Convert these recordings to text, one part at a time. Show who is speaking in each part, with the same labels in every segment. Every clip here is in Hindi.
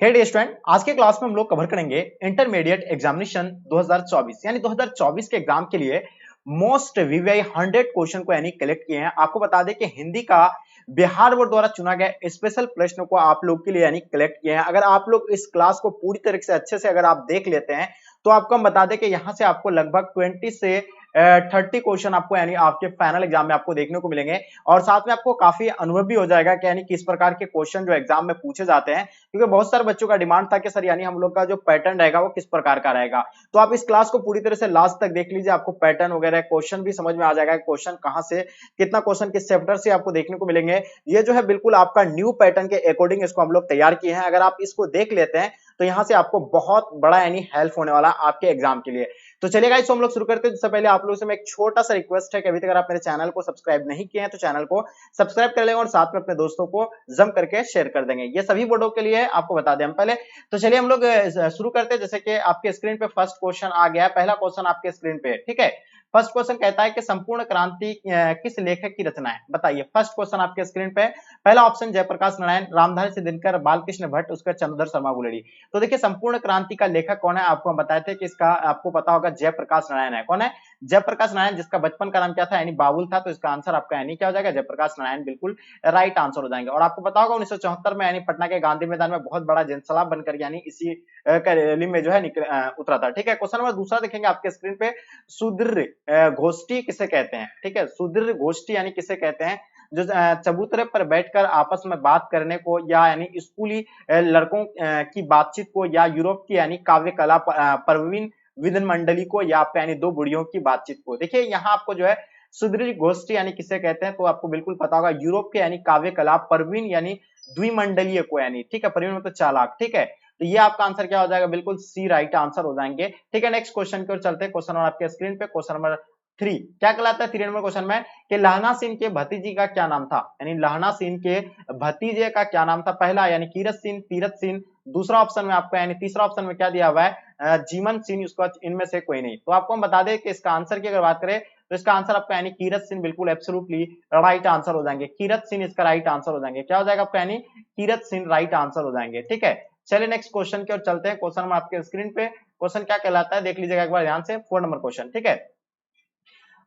Speaker 1: हे स्टूडेंट, आज के क्लास में हम लोग कवर करेंगे इंटरमीडिएट एग्जामिनेशन 2024 यानी 2024 के एग्जाम के लिए मोस्ट वीवीआई 100 क्वेश्चन को यानी कलेक्ट किए हैं। आपको बता दें कि हिंदी का बिहार बोर्ड द्वारा चुना गया स्पेशल प्रश्न को आप लोग के लिए यानी कलेक्ट किए हैं। अगर आप लोग इस क्लास को पूरी तरीके से अच्छे से अगर आप देख लेते हैं तो आपको हम बता दें कि यहाँ से आपको लगभग 20 से 30 क्वेश्चन आपको यानी आपके फाइनल एग्जाम में आपको देखने को मिलेंगे और साथ में आपको काफी अनुभव भी हो जाएगा कि यानी किस प्रकार के क्वेश्चन जो एग्जाम में पूछे जाते हैं, क्योंकि बहुत सारे बच्चों का डिमांड था कि सर यानी हम लोग का जो पैटर्न रहेगा वो किस प्रकार का रहेगा। तो आप इस क्लास को पूरी तरह से लास्ट तक देख लीजिए, आपको पैटर्न वगैरह क्वेश्चन भी समझ में आ जाएगा, क्वेश्चन कहां से कितना क्वेश्चन किस चैप्टर से आपको देखने को मिलेंगे। ये जो है बिल्कुल आपका न्यू पैटर्न के अकॉर्डिंग इसको हम लोग तैयार किए हैं। अगर आप इसको देख लेते हैं तो यहाँ से आपको बहुत बड़ा यानी हेल्प होने वाला आपके एग्जाम के लिए। तो चलिए गाइस, हम लोग शुरू करते हैं। उससे पहले आप लोगों से मैं एक छोटा सा रिक्वेस्ट है कि अभी तक अगर आप मेरे चैनल को सब्सक्राइब नहीं किए हैं तो चैनल को सब्सक्राइब कर लेंगे और साथ में अपने दोस्तों को जम करके शेयर कर देंगे। ये सभी बोर्डों के लिए आपको बता दें हम पहले। तो चलिए हम लोग शुरू करते हैं। जैसे कि आपके स्क्रीन पे फर्स्ट क्वेश्चन आ गया है, पहला क्वेश्चन आपके स्क्रीन पे, ठीक है। फर्स्ट क्वेश्चन कहता है कि संपूर्ण क्रांति किस लेखक की रचना है, बताइए। फर्स्ट क्वेश्चन आपके स्क्रीन पे, पहला ऑप्शन जयप्रकाश नारायण, रामधारी सिंह दिनकर, बालकृष्ण भट्ट, उसका चंद्रधर शर्मा गुलेरी। तो देखिए संपूर्ण क्रांति का लेखक कौन है, आपको हम बताए थे कि इसका आपको पता होगा जयप्रकाश नारायण है। कौन है? जयप्रकाश नारायण, जिसका बचपन का नाम क्या था, यानी बाबुल था। तो इसका आंसर आपका यानी क्या हो जाएगा, जयप्रकाश नारायण, बिल्कुल राइट आंसर हो जाएंगे। और आपको पता होगा 1974 में यानी पटना के गांधी मैदान में बहुत बड़ा जनसभा बनकर यानी इसी रैली में जो है उतरा था, ठीक है। क्वेश्चन नंबर दूसरा देखेंगे आपके स्क्रीन पे, सुदृढ़ गोष्ठी किसे कहते हैं, ठीक है। सुदृढ़ गोष्ठी यानी किसे कहते हैं, जो चबूतरे पर बैठकर आपस में बात करने को, या यानी स्कूली लड़कों की बातचीत को, या यूरोप की यानी काव्य कला प्रवीण विद्न मंडली को, या आपका यानी दो बुढ़ियों की बातचीत को। देखिए यहाँ आपको जो है सुदृढ़ गोष्ठी यानी किसे कहते हैं, तो आपको बिल्कुल पता होगा यूरोप के यानी काव्य कला प्रवीण यानी द्विमंडलीय को, यानी ठीक है, प्रवीण मतलब चालाक, ठीक है। तो ये आपका आंसर क्या हो जाएगा, बिल्कुल सी राइट आंसर हो जाएंगे, ठीक है। नेक्स्ट क्वेश्चन की ओर चलते हैं। क्वेश्चन नंबर आपके स्क्रीन पे, क्वेश्चन नंबर 3 क्या कहलाता है, 3 नंबर क्वेश्चन में, कि लहना सिंह के भतीजी का क्या नाम था, यानी लहना सिंह के भतीजे का क्या नाम था। पहला यानी कीरत सिंह, तीरथ सिंह, दूसरा ऑप्शन में आपका यानी तीसरा ऑप्शन में क्या दिया हुआ है, जीवन सिंह, उसका इनमें से कोई नहीं। तो आपको हम बता दें कि इसका आंसर की अगर बात करें तो इसका आंसर आपका यानी कीरत सिंह, बिल्कुल एब्सोल्युटली राइट आंसर हो जाएंगे। कीरत सिंह इसका राइट आंसर हो जाएंगे। क्या हो जाएगा आपका, यानी कीरत सिंह राइट आंसर हो जाएंगे, ठीक है। चलिए नेक्स्ट क्वेश्चन की ओर चलते हैं। क्वेश्चन नंबर आपके स्क्रीन पे, क्वेश्चन क्या कहलाता है देख लीजिएगा एक बार ध्यान से। 4 नंबर क्वेश्चन, ठीक है।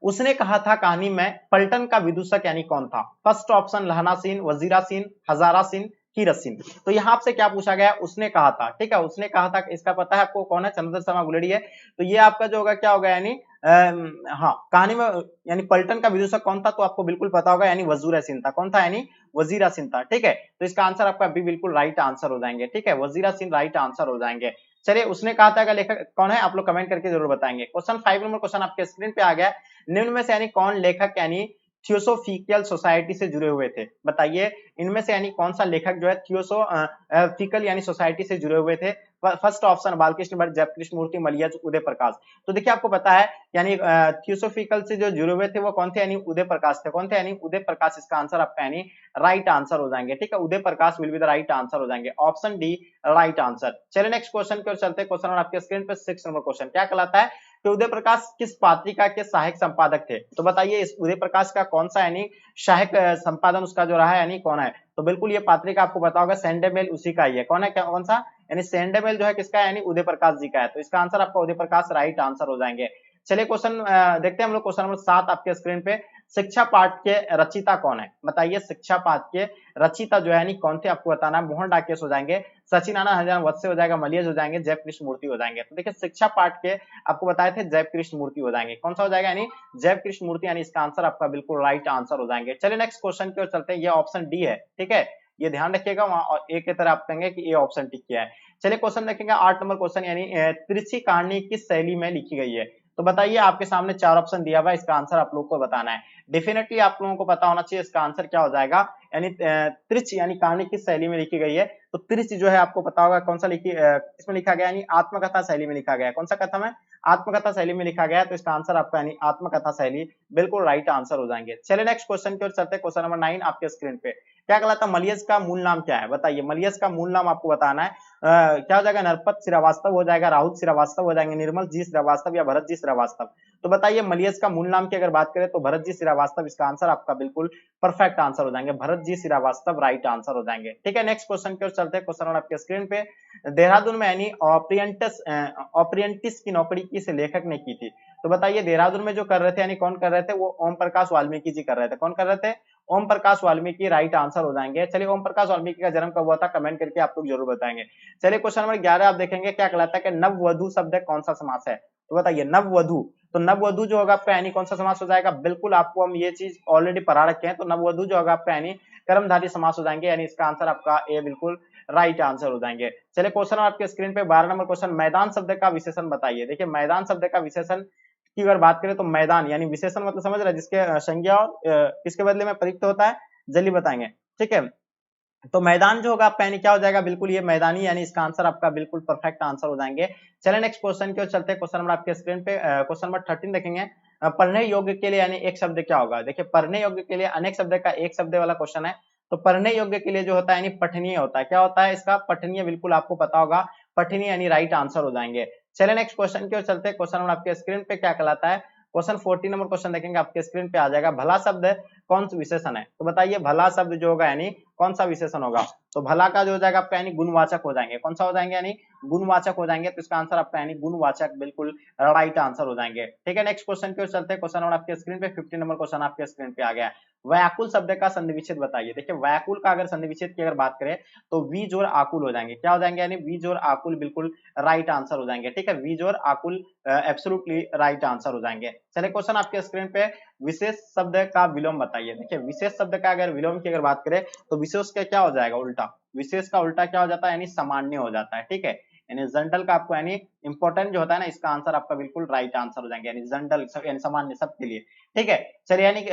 Speaker 1: उसने कहा था कहानी में पलटन का विदूषक यानी कौन था। फर्स्ट ऑप्शन लहना सिंह, वजीरा सिंह, हजारा सिंह, कीरत सिंह। तो यहाँ आपसे क्या पूछा गया, उसने कहा था, ठीक है। उसने कहा था, इसका पता है आपको कौन है, चंद्रधर शर्मा गुलेरी है। तो ये आपका जो होगा क्या होगा, यानी हाँ, कहानी में यानी पलटन का विदूषक कौन था, तो आपको बिल्कुल पता होगा, यानी वजीरा सिंह था। कौन था, यानी वजीरा सिंह था, ठीक है। तो इसका आंसर आपका भी बिल्कुल राइट आंसर हो जाएंगे, ठीक है। वजीरा सिंह राइट आंसर हो जाएंगे। चलिए उसने कहा था का लेखक कौन है, आप लोग कमेंट करके जरूर बताएंगे। क्वेश्चन 5 नंबर क्वेश्चन आपके स्क्रीन पे आ गया। निम्न में से यानी कौन लेखक यानी थियोसोफिकल सोसाइटी से जुड़े हुए थे, बताइए। इनमें से यानी कौन सा लेखक जो है थियोसोफिकल यानी सोसाइटी से जुड़े हुए थे। फर्स्ट ऑप्शन बालकृष्ण भट्ट, जयकृष्ण मूर्ति, मलिया, उदय प्रकाश। तो देखिए आपको पता है यानी थियोसोफिकल से जो जुड़े हुए थे वो कौन थे, यानी उदय प्रकाश थे। कौन थे, यानी उदय प्रकाश। इसका आंसर आपका यानी राइट आंसर हो जाएंगे, ठीक है। Uday Prakash will be the right answer हो जाएंगे, ऑप्शन डी राइट आंसर। चलिए नेक्स्ट क्वेश्चन की ओर चलते हैं। क्वेश्चन आपके स्क्रीन पे 6 नंबर क्वेश्चन क्या कहलाता है, कि उदय प्रकाश किस पत्रिका के सहायक संपादक थे। तो बताइए इस उदय प्रकाश का कौन सा यानी सहायक संपादन उसका जो रहा है, यानी कौन है। तो बिल्कुल ये पत्रिका आपको पता होगा सैंडे मेल, उसी का ही है। कौन है, क्या कौन सा, यानी सैंडे मेल जो है किसका है, यानी उदय प्रकाश जी का है। तो इसका आंसर आपका उदय प्रकाश राइट आंसर हो जाएंगे। चलिए क्वेश्चन देखते हैं हम लोग। क्वेश्चन नंबर 7 आपके स्क्रीन पे, शिक्षा पाठ के रचिता कौन है, बताइए। शिक्षा पाठ के रचिता जो है यानी कौन थे, आपको बताना है। मोहन डाकियस हो जाएंगे, सचिनारायण हजान वत्स हो जाएगा, मलियज हो जाएंगे, जयकृष्ण मूर्ति हो जाएंगे। तो देखिए शिक्षा पाठ के आपको बताए थे जयकृष्ण मूर्ति हो जाएंगे। कौन सा हो जाएगा, यानी जयकृष्ण मूर्ति, यानी इसका आंसर आपका बिल्कुल राइट आंसर हो जाएंगे। चलिए नेक्स्ट क्वेश्चन की ओर चलते हैं। ये ऑप्शन डी है, ठीक है। ये ध्यान रखिएगा, वहां एक की तरह आप कहेंगे कि ये ऑप्शन टिक किया है। चलिए क्वेश्चन देखेंगे 8 नंबर क्वेश्चन, यानी तिरछी कहानी किस शैली में लिखी गई है। तो बताइए आपके सामने 4 ऑप्शन दिया हुआ है, इसका आंसर आप लोगों को बताना है। डेफिनेटली आप लोगों को पता होना चाहिए इसका आंसर क्या हो जाएगा, यानी त्रिच यानी कहानी किस शैली में लिखी गई है। तो त्रिच जो है आपको पता होगा कौन सा इसमें लिखा गया, यानी आत्मकथा शैली में लिखा गया है। कौन सा कथा में, आत्मकथा शैली में लिखा गया है। तो इसका आंसर आपका यानी आत्मकथा शैली बिल्कुल राइट आंसर हो जाएंगे। चलिए नेक्स्ट क्वेश्चन की ओर चलते हैं। क्वेश्चन नंबर 9 आपके स्क्रीन पे, क्या कहलाता है? मलयज का मूल नाम क्या है? बताइए, मलयज का मूल नाम आपको बताना है। क्या हो जाएगा? नरपत श्रीवास्तव हो जाएगा, राहुल श्रीवास्तव हो जाएंगे, निर्मल जी श्रीवास्तव या भरत जी श्रीवास्तव। तो बताइए मलयज का मूल नाम की अगर बात करें तो भरत जी श्रीवास्तव इसका आंसर आपका बिल्कुल परफेक्ट आंसर हो जाएंगे, भरत जी श्रीवास्तव राइट आंसर हो जाएंगे। ठीक है, नेक्स्ट क्वेश्चन की ओर चलते हैं। क्वेश्चन आपके स्क्रीन पे, देहरादून में यानी ऑप्रियंटिस की नौकरी किस लेखक ने की थी? तो बताइए देहरादून में जो कर रहे थे यानी कौन कर रहे थे? वो ओम प्रकाश वाल्मीकि जी कर रहे थे। कौन कर रहे थे? ओम प्रकाश वाल्मीकि राइट आंसर हो जाएंगे। चलिए, ओम प्रकाश वाल्मीकि का जन्म कब हुआ था? कमेंट करके आप लोग जरूर बताएंगे। चलिए, क्वेश्चन नंबर 11 आप देखेंगे क्या कहलाता है कि नववधु शब्द कौन सा समास है? तो बताइए नववधु। तो नववधु जो होगा आपका यानी कौन सा समास हो जाएगा? बिल्कुल आपको हम ये चीज ऑलरेडी पढ़ा रखे हैं। तो नववधु जो होगा आपका यानी कर्मधारय समास हो जाएंगे, यानी इसका आंसर आपका ए बिल्कुल राइट आंसर हो जाएंगे। चलिए, क्वेश्चन आपके स्क्रीन पे 12 नंबर क्वेश्चन, मैदान शब्द का विशेषण बताइए। देखिए, मैदान शब्द का विशेषण की अगर बात करें तो मैदान यानी विशेषण मतलब समझ रहे हैं, जिसके संज्ञा और किसके बदले में प्रयुक्त होता है, जल्दी बताएंगे। ठीक है, तो मैदान जो होगा आपका यानी क्या हो जाएगा? बिल्कुल ये मैदानी, यानी इसका आंसर आपका बिल्कुल परफेक्ट आंसर हो जाएंगे। चलिए, नेक्स्ट क्वेश्चन की ओर चलते हैं। क्वेश्चन नंबर आपके स्क्रीन पे क्वेश्चन नंबर 13 देखेंगे। पढ़ने योग्य के लिए यानी एक शब्द क्या होगा? देखिए, पढ़ने योग्य के लिए अनेक शब्द का एक शब्द वाला क्वेश्चन है। तो पढ़ने योग्य के लिए जो होता है यानी पठनीय होता है। क्या होता है इसका? पठनीय, बिल्कुल आपको पता होगा, पठनीय यानी राइट आंसर हो जाएंगे। चलिए, नेक्स्ट क्वेश्चन की ओर चलते हैं। क्वेश्चन नंबर आपके स्क्रीन पे क्या कहलाता है? क्वेश्चन 14 नंबर क्वेश्चन देखेंगे, आपके स्क्रीन पे आ जाएगा। भला शब्द कौन सा विशेषण है? तो बताइए भला शब्द जो होगा यानी कौन सा विशेषण होगा? तो भला का जो हो जाएगा आपका यानी गुणवाचक हो जाएंगे। कौन सा हो जाएंगे? यानी गुणवाचक हो जाएंगे। तो इसका आंसर आपका यानी गुणवाचक बिल्कुल राइट आंसर हो जाएंगे। ठीक है, नेक्स्ट क्वेश्चन की ओर चलते हैं। क्वेश्चन नंबर आपके स्क्रीन पे 15 नंबर क्वेश्चन आपके स्क्रीन पे आ गया है। व्याकुल शब्द का संधि विच्छेद बताइए। देखिए, व्याकुल का अगर संधि विच्छेद की अगर बात करें तो वी जोर आकुल हो जाएंगे। क्या हो जाएंगे? यानी वी जोर आकुल बिल्कुल राइट आंसर हो जाएंगे। ठीक है, वी जोर आकुल एब्सोल्युटली राइट आंसर हो जाएंगे। चलिए, क्वेश्चन आपके स्क्रीन पे विशेष शब्द का विलोम बताइए। देखिए, विशेष शब्द का अगर विलोम की अगर बात करें तो विशेष का क्या हो जाएगा? उल्टा। विशेष का उल्टा क्या हो जाता है? यानी सामान्य हो जाता है। ठीक है, यानी जनरल का आपको यानी इंपॉर्टेंट जो होता है ना, इसका आंसर आपका बिल्कुल राइट आंसर हो जाएंगे, यानी जनरल यानी सामान्य सबके लिए। ठीक है, चलिए, यानी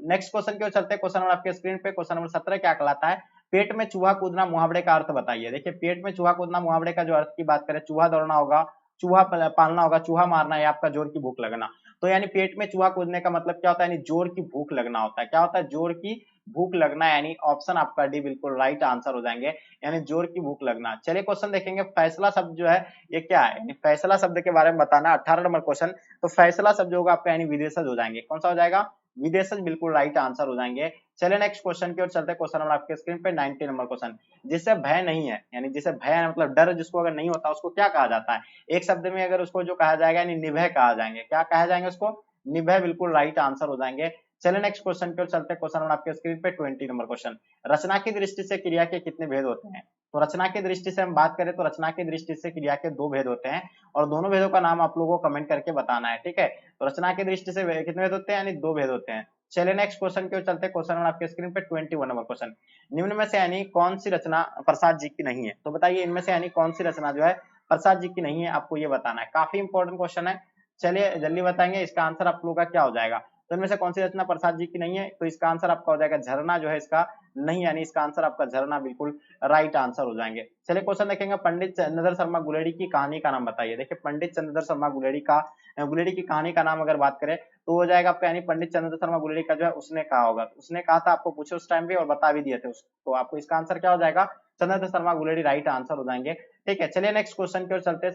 Speaker 1: नेक्स्ट क्वेश्चन की ओर चलते हैं। क्वेश्चन नंबर आपके स्क्रीन पे क्वेश्चन नंबर 17 क्या कहलाता है? पेट में चूहा कूदना मुहावरे का अर्थ बताइए। देखिए, पेट में चूहा कूदना मुहावरे का जो अर्थ की बात करें, चूहा दौड़ना होगा, चूहा पालना होगा, चूहा मारना या आपका जोर की भूख लगना। तो यानी पेट में चूहा कूदने का मतलब क्या होता है? यानी जोर की भूख लगना होता है। क्या होता है? जोर की भूख लगना, यानी ऑप्शन आपका डी बिल्कुल राइट आंसर हो जाएंगे, यानी जोर की भूख लगना। चलिए, क्वेश्चन देखेंगे। फैसला शब्द जो है ये क्या है? यानी फैसला शब्द के बारे में बताना। 18 नंबर क्वेश्चन। तो फैसला शब्द होगा आपका यानी विदेशज हो जाएंगे। कौन सा हो जाएगा? विदेशज बिल्कुल राइट आंसर हो जाएंगे। चलिए, नेक्स्ट क्वेश्चन की ओर चलते हैं। क्वेश्चन नंबर आपके स्क्रीन पे 19 नंबर क्वेश्चन, जिसे भय नहीं है, यानी जिसे भय मतलब डर जिसको अगर नहीं होता उसको क्या कहा जाता है? एक शब्द में अगर उसको जो कहा जाएगा यानी निर्भय कहा जाएंगे। क्या कहा जाएंगे उसको? निर्भय बिल्कुल राइट आंसर हो जाएंगे। चलिए, नेक्स्ट क्वेश्चन की ओर चलते हैं। क्वेश्चन आपके स्क्रीन पे 20 नंबर क्वेश्चन, रचना की दृष्टि से क्रिया के कितने भेद होते हैं? तो रचना की दृष्टि से हम बात करें तो रचना की दृष्टि से क्रिया के 2 भेद होते हैं, और दोनों भेदों का नाम आप लोगों को कमेंट करके बताना है। ठीक है, तो रचना की दृष्टि से कितने भेद होते हैं? यानी 2 भेद होते हैं। चलिए, नेक्स्ट क्वेश्चन की ओर चलते हैं। क्वेश्चन आपके स्क्रीन पे 21 नंबर क्वेश्चन, निम्न में से यानी कौन सी रचना प्रसाद जी की नहीं है? तो बताइए इनमें से यानी कौन सी रचना जो है प्रसाद जी की नहीं है, आपको ये बताना है। काफी इंपॉर्टेंट क्वेश्चन है। चलिए, जल्दी बताएंगे। इसका आंसर आप लोगों का क्या हो जाएगा? तो इनमें से कौन सी रचना प्रसाद जी की नहीं है? तो इसका आंसर आपका हो जाएगा झरना जो है इसका नहीं, यानी इसका आंसर आपका झरना बिल्कुल राइट आंसर हो जाएंगे। चलिए, क्वेश्चन देखेंगे। पंडित चंद्रधर शर्मा गुलेरी की कहानी का नाम बताइए। देखिए, पंडित चंद्रधर शर्मा गुलेरी की कहानी का नाम अगर बात करें तो हो जाएगा आपका यानी पंडित चंद्रधर शर्मा गुलेरी का जो है उसने कहा होगा। उसने कहा था, आपको पूछे उस टाइम पे और बता भी दिए थे तो आपको इसका आंसर क्या हो जाएगा? चंद्रधर शर्मा गुलेरी राइट आंसर हो जाएंगे। ठीक है, चलिए नेक्स्ट क्वेश्चन की ओर चलते हैं।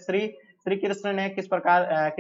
Speaker 1: श्री कृष्ण ने किस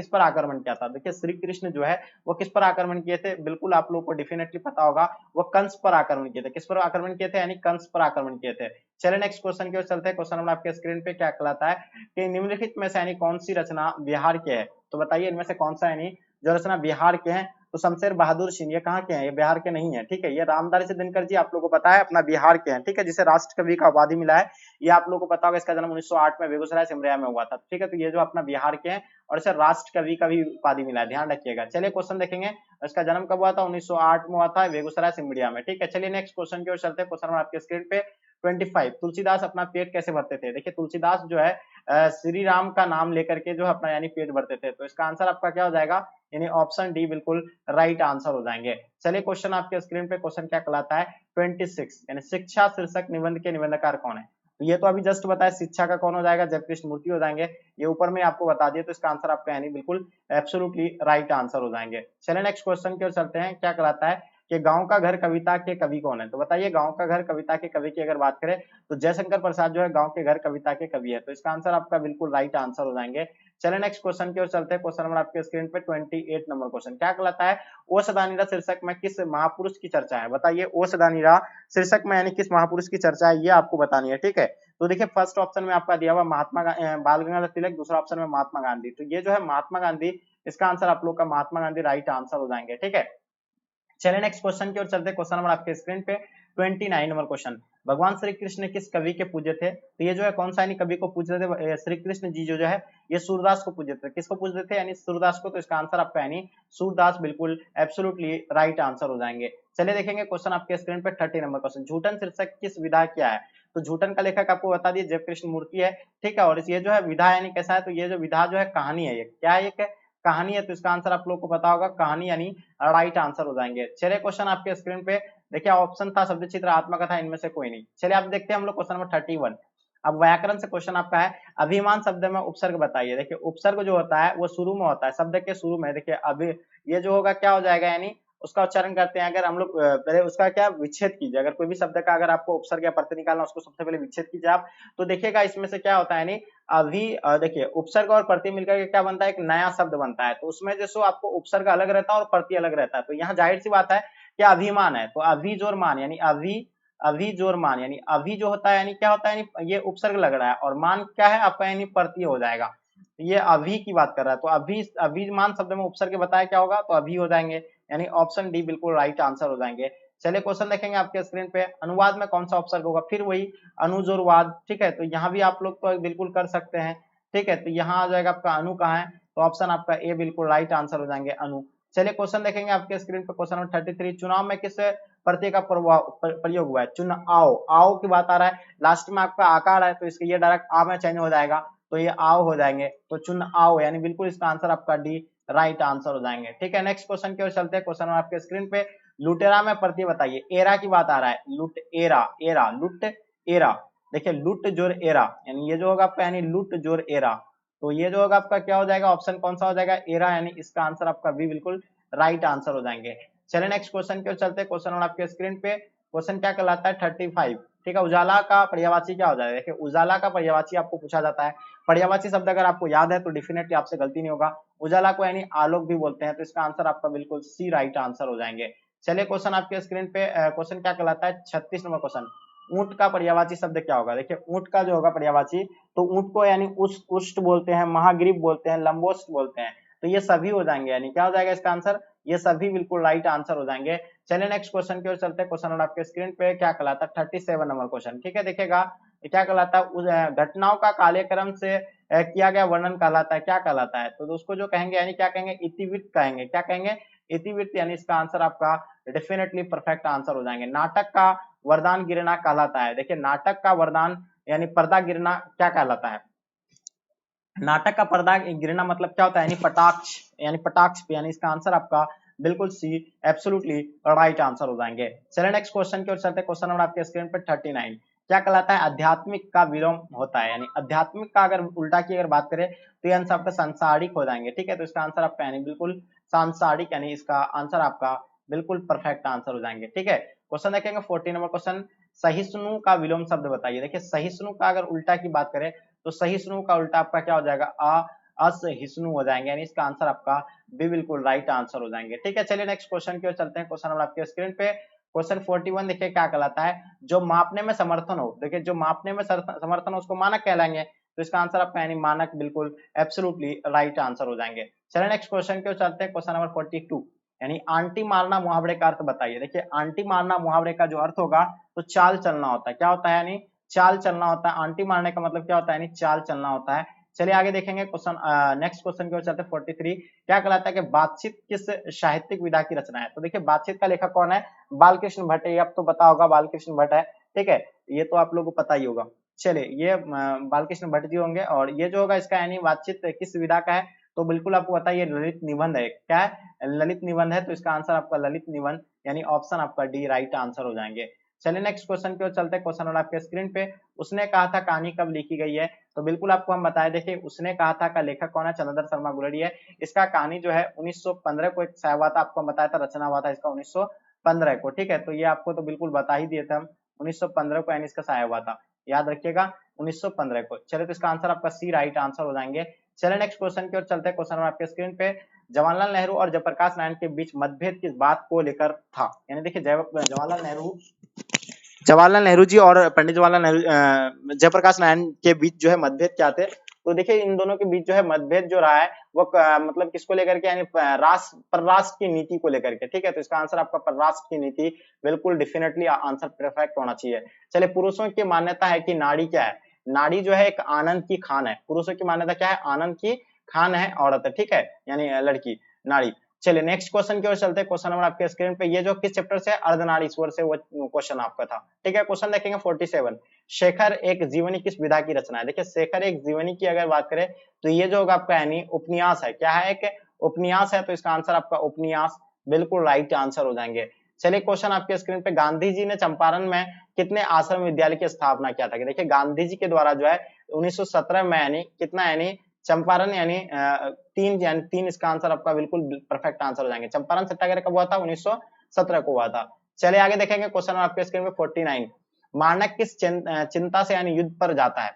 Speaker 1: पर आक्रमण किया था? देखिए, श्री कृष्ण जो है वो किस पर आक्रमण किए थे? बिल्कुल आप लोगों को डेफिनेटली पता होगा, वो कंस पर आक्रमण किए थे। किस पर आक्रमण किए थे? यानी कंस पर आक्रमण किए थे। चलिए, नेक्स्ट क्वेश्चन की ओर चलते हैं। क्वेश्चन नंबर आपके स्क्रीन पे क्या कहलाता है कि निम्नलिखित में से यानी कौन सी रचना बिहार के है? तो बताइए इनमें से कौन सा यानी जो रचना बिहार के हैं? तो शमशेर बहादुर सिंह ये कहाँ के हैं? ये बिहार के नहीं है। ठीक है, ये रामधारी सिंह दिनकर जी आप लोगों को पता है अपना बिहार के हैं। ठीक है, जिसे राष्ट्र कवि का उपाधि मिला है, ये आप लोगों को पता होगा। इसका जन्म 1908 में बेगूसराय सिमरिया में हुआ था। ठीक है, तो ये जो अपना बिहार के हैं और इसे राष्ट्र कवि का भी उपाधि मिला है, ध्यान रखिएगा। चलिए, क्वेश्चन देखेंगे। इसका जन्म कब हुआ था? 1908 में हुआ था, बेगूसराय सिमरिया में। ठीक है, चलिए नेक्स्ट क्वेश्चन की ओर चलते हैं। क्वेश्चन आपके स्क्रीन पे 25, तुलसीदास अपना पेट कैसे भरते थे? देखिए, तुलसीदास जो है श्री राम का नाम लेकर के जो अपना यानी पेट भरते थे। तो इसका आंसर आपका क्या हो जाएगा? यानी ऑप्शन डी बिल्कुल राइट आंसर हो जाएंगे। चलिए, क्वेश्चन आपके स्क्रीन पे क्वेश्चन क्या कहलाता है? 26, यानी शिक्षा शीर्षक निबंध के निबंधकार कौन है? तो ये तो अभी जस्ट बताया, शिक्षा का कौन हो जाएगा? जयकृष्ण मूर्ति हो जाएंगे। ये ऊपर में आपको बता दिए, तो इसका आंसर आपका यानी बिल्कुल एब्सोल्युटली राइट आंसर हो जाएंगे। चलिए, नेक्स्ट क्वेश्चन की ओर चलते हैं। क्या कहलाता है कि गांव का घर कविता के कवि कौन है। तो बताइए गांव का घर कविता के कवि की अगर बात करें तो जयशंकर प्रसाद जो है गांव के घर कविता के कवि है। तो इसका आंसर आपका बिल्कुल राइट आंसर हो जाएंगे। चलिए नेक्स्ट क्वेश्चन की ओर चलते हैं। क्वेश्चन नंबर आपके स्क्रीन पे 28 नंबर क्वेश्चन क्या कहलाता है, ओ सदानीरा शीर्षक में किस महापुरुष की चर्चा है। बताइए ओ सदानीरा शीर्षक में यानी किस महापुरुष की चर्चा है, ये आपको बतानी है। ठीक है, तो देखिए फर्स्ट ऑप्शन में आपका दिया हुआ बाल गंगाधर तिलक, दूसरा ऑप्शन में महात्मा गांधी। तो ये जो है महात्मा गांधी, इसका आंसर आप लोग का महात्मा गांधी राइट आंसर हो जाएंगे। ठीक है, चलिए नेक्स्ट क्वेश्चन की ओर चलते हैं। क्वेश्चन नंबर आपके स्क्रीन पे 29 नंबर क्वेश्चन, भगवान श्री कृष्ण किस कवि के पूज्य थे। तो ये जो है कौन सा यानी कवि को पूजते थे, श्री कृष्ण जी जो है ये सूरदास को पूजते थे। किसको पूजते थे, यानी सूरदास को। तो इसका आंसर आपका यानी सूरदास बिल्कुल एब्सोल्युटली राइट आंसर हो जाएंगे। चलिए देखेंगे क्वेश्चन आपके स्क्रीन पे 30 नंबर क्वेश्चन, झूठन शीर्षक किस विधा क्या है। तो झूठन का लेखक आपको बता दिए जय कृष्ण मूर्ति है। ठीक है, और ये जो है विधा यानी कैसा है, तो ये जो विधा जो है कहानी है, ये क्या है, ये कहानी है। तो इसका आंसर आप लोग को पता होगा, कहानी यानी राइट आंसर हो जाएंगे। चलिए क्वेश्चन आपके स्क्रीन पे देखिए ऑप्शन था शब्द चित्र आत्मकथा, इनमें से कोई नहीं। चलिए आप देखते हैं हम लोग क्वेश्चन नंबर 31। अब व्याकरण से क्वेश्चन आपका है, अभिमान शब्द में उपसर्ग बताइए। देखिए उपसर्ग जो होता है वो शुरू में होता है, शब्द के शुरू में। देखिए अभी ये जो होगा क्या हो जाएगा, यानी उसका उच्चारण करते हैं अगर हम लोग पहले उसका क्या विच्छेद कीजिए। अगर कोई भी शब्द का अगर आपको उपसर्ग या प्रत्यय निकालना, उसको सबसे पहले विच्छेद कीजिए आप। तो देखिएगा इसमें से क्या होता है, यानी अभी देखिए उपसर्ग और प्रत्यय मिलकर के क्या बनता है, एक नया शब्द बनता है। तो उसमें जैसे आपको उपसर्ग अलग रहता है और प्रत्यय अलग रहता है। तो यहाँ जाहिर सी बात है क्या अभिमान है, तो अभी जोर मान यानी अभी जोर मान, यानी अभी जो होता है यानी क्या होता है, यानी ये उपसर्ग लग रहा है और मान क्या है आपका, यानी प्रत्यय हो जाएगा। ये अभी की बात कर रहा है, तो अभी मान शब्द में उपसर्ग बताया क्या होगा, तो अभी हो जाएंगे, यानी ऑप्शन डी बिल्कुल राइट आंसर हो जाएंगे। चलिए क्वेश्चन देखेंगे आपके स्क्रीन पे, अनुवाद में कौन सा उपसर्ग होगा, फिर वही अनुजोरवाद। ठीक है, तो यहाँ भी आप लोग तो बिल्कुल कर सकते हैं। ठीक है, तो यहाँ आ जाएगा आपका अनु कहाँ है, तो ऑप्शन आपका ए बिल्कुल राइट आंसर हो जाएंगे अनु। चलिए क्वेश्चन देखेंगे आपके स्क्रीन पे, क्वेश्चन नंबर 33, चुनाव में किस प्रत्यय का प्रयोग हुआ है। चुन आओ, आओ की बात आ रहा है, लास्ट में आपका आकार है तो इसके ये डायरेक्ट आ में चेंज हो जाएगा, तो ये आओ हो जाएंगे। तो चुन आओ यानी बिल्कुल इसका आंसर आपका डी राइट आंसर हो जाएंगे। ठीक है, नेक्स्ट क्वेश्चन की ओर चलते हैं। क्वेश्चन आपके स्क्रीन पे, लुटेरा में प्रत्यय बताइए। एरा की बात आ रहा है, लुट एरा, एरा लुट एरा। देखिए लुट जोर एरा, यानी ये जो होगा आपका यानी लुट जोर एरा। तो ये जो होगा आपका क्या हो जाएगा, ऑप्शन कौन सा हो जाएगा, एरा, यानी इसका आंसर आपका बी बिल्कुल राइट आंसर हो जाएंगे। चलिए नेक्स्ट क्वेश्चन की ओर चलते हैं। क्वेश्चन आपके स्क्रीन पे, क्वेश्चन क्या कहलाता है 35। ठीक है, उजाला का पर्यायवाची क्या हो जाएगा। देखिए उजाला का पर्यायवाची आपको पूछा जाता है। पर्यायवाची शब्द अगर आपको याद है तो डेफिनेटली आपसे गलती नहीं होगा, उजाला को यानी आलोक भी बोलते हैं। तो इसका आंसर आपका बिल्कुल सी राइट आंसर हो जाएंगे। चलिए क्वेश्चन आपके स्क्रीन पे, क्वेश्चन क्या कहलाता है 36 नंबर क्वेश्चन, ऊंट का पर्यायवाची शब्द क्या होगा। देखिए ऊंट का जो होगा पर्यायवाची, तो ऊंट को यानी उष्ट बोलते हैं, महाग्रीव बोलते हैं, लंबोष्ट बोलते हैं। तो ये सभी हो जाएंगे, यानी क्या हो जाएगा इसका आंसर, ये सभी बिल्कुल राइट आंसर हो जाएंगे। चलिए नेक्स्ट क्वेश्चन की ओर चलते हैं। क्वेश्चन आपके स्क्रीन पे क्या कहलाता है 37 नंबर क्वेश्चन। ठीक है, देखिएगा क्या कहलाता है, घटनाओं का कालक्रम से किया गया वर्णन कहलाता है, क्या कहलाता है। तो उसको जो कहेंगे यानी क्या कहेंगे, इतिवृत्त कहेंगे। क्या कहेंगे, इतिवृत्त, यानी इसका आंसर आपका डेफिनेटली परफेक्ट आंसर हो जाएंगे। नाटक का वरदान गिरना कहलाता है। देखिए नाटक का वरदान यानी पर्दा गिरना क्या कहलाता है। नाटक का पर्दा गिरना मतलब क्या होता है, यानी पटाक्ष, यानी पटाक्ष पे, यानी इसका आंसर आपका बिल्कुल सी एब्सोल्युटली राइट आंसर हो जाएंगे। चलिए नेक्स्ट क्वेश्चन की ओर चलते हैं। क्वेश्चन नंबर आपके स्क्रीन पर 39 क्या कहलाता है, आध्यात्मिक का विलोम होता है। यानी आध्यात्मिक का अगर उल्टा की अगर बात करें तो ये आंसर आपका सांसारिक हो जाएंगे। ठीक है, तो इसका आंसर आपका यानी बिल्कुल सांसारिक, यानी इसका आंसर आपका बिल्कुल परफेक्ट आंसर हो जाएंगे। ठीक है, क्वेश्चन देखेंगे 40 नंबर क्वेश्चन, सहिष्णु का विलोम शब्द बताइए। देखिए सहिष्णु का अगर उल्टा की बात करें तो सहिष्णु का उल्टा आपका क्या हो जाएगा, असहिष्णु हो जाएंगे, यानी इसका आंसर आपका बी बिल्कुल राइट आंसर हो जाएंगे। ठीक है, चलिए नेक्स्ट क्वेश्चन की ओर चलते हैं। क्वेश्चन आपके स्क्रीन पे क्वेश्चन 41 देखिए क्या कहलाता है, जो मापने में समर्थन हो। देखिए जो मापने में समर्थन हो उसको मानक कहलाएंगे। तो इसका आंसर आपका यानी मानक बिल्कुल एब्सोल्युटली राइट आंसर हो जाएंगे। चलिए नेक्स्ट क्वेश्चन की ओर चलते हैं। क्वेश्चन नंबर 42 यानी आंटी मारना मुहावरे का अर्थ बताइए। देखिए आंटी मारना मुहावरे का जो अर्थ होगा तो चाल चलना होता है। क्या होता है, यानी चाल चलना होता है। आंटी मारने का मतलब क्या होता है, यानी चाल चलना होता है। चलिए आगे देखेंगे क्वेश्चन, नेक्स्ट क्वेश्चन की ओर चलते हैं 43 क्या कहलाता है कि बातचीत किस साहित्यिक विधा की रचना है। तो देखिए बातचीत का लेखक कौन है, बालकृष्ण भट्ट, ये आप तो पता होगा बालकृष्ण भट्ट है। ठीक है, ये तो आप लोगों को पता ही होगा। चलिए ये बालकृष्ण भट्ट जी होंगे, और ये जो होगा इसका यानी बातचीत किस विधा का है, तो बिल्कुल आपको पता है ये ललित निबंध है। क्या है, ललित निबंध है। तो इसका आंसर आपका ललित निबंध, यानी ऑप्शन आपका डी राइट आंसर हो जाएंगे। चलिए नेक्स्ट क्वेश्चन की ओर चलते हैं। क्वेश्चन आपके स्क्रीन पे, उसने कहा था कहानी कब लिखी गई है। तो बिल्कुल आपको हम बताए, देखिए उसने कहा था का लेखक कौन है, चंद्रधर शर्मा गुलेरिया है। इसका कहानी जो है 1915 को एक छाया हुआ था, आपको हम बताया था रचना हुआ था इसका 1915 को, ठीक है। तो ये आपको तो बिल्कुल बता ही दिए थे हम, 1915 को यानी इसका साया हुआ था, याद रखिएगा 1915 को। चलिए तो इसका आंसर आपका सी राइट आंसर हो जाएंगे। चलिए नेक्स्ट क्वेश्चन की ओर चलते हैं। क्वेश्चन आपके स्क्रीन पे, जवाहरलाल नेहरू और जयप्रकाश नारायण के बीच मतभेद किस बात को लेकर था? यानी देखिए जवाहरलाल नेहरू जी और पंडित जवाहरलाल नेहरू जयप्रकाश नारायण के बीच जो है मतभेद क्या थे? तो देखिए इन दोनों के बीच जो है मतभेद जो रहा है वो मतलब किसको लेकर के, यानी परराष्ट्र की नीति को लेकर के, ठीक है। तो इसका आंसर आपका परराष्ट्र की नीति, बिल्कुल डेफिनेटली आंसर परफेक्ट होना चाहिए। चलिए पुरुषों की मान्यता है कि नाड़ी क्या है? नाड़ी जो है एक आनंद की खान है। पुरुषों की मान्यता क्या है? आनंद की खान है औरत है, ठीक है, यानी लड़की, नाड़ी। चलिए नेक्स्ट क्वेश्चन की ओर चलते हैं। क्वेश्चन नंबर आपके स्क्रीन पे, ये जो किस चैप्टर से, अर्धनारीश्वर से वो क्वेश्चन आपका था, ठीक है। क्वेश्चन देखेंगे 47, शेखर एक जीवनी किस विधा की रचना है? देखिए शेखर एक जीवनी की अगर बात करें तो ये जो होगा आपका यानी उपन्यास है। क्या है? एक उपन्यास है, तो इसका आंसर आपका उपन्यास, बिल्कुल राइट आंसर हो जाएंगे। चलिए क्वेश्चन आपके स्क्रीन पे, गांधी जी ने चंपारण में कितने आश्रम विद्यालय की स्थापना किया था? देखिए गांधी जी के द्वारा जो है 1917 में यानी कितना, यानी चंपारण यानी तीन इसका आंसर आपका बिल्कुल परफेक्ट आंसर हो जाएंगे। चंपारण सत्याग्रह कब हुआ था? 1917 को हुआ था। चलिए आगे देखेंगे क्वेश्चन आपके स्क्रीन पे 49, मानक किस चिंता से यानी युद्ध पर जाता है?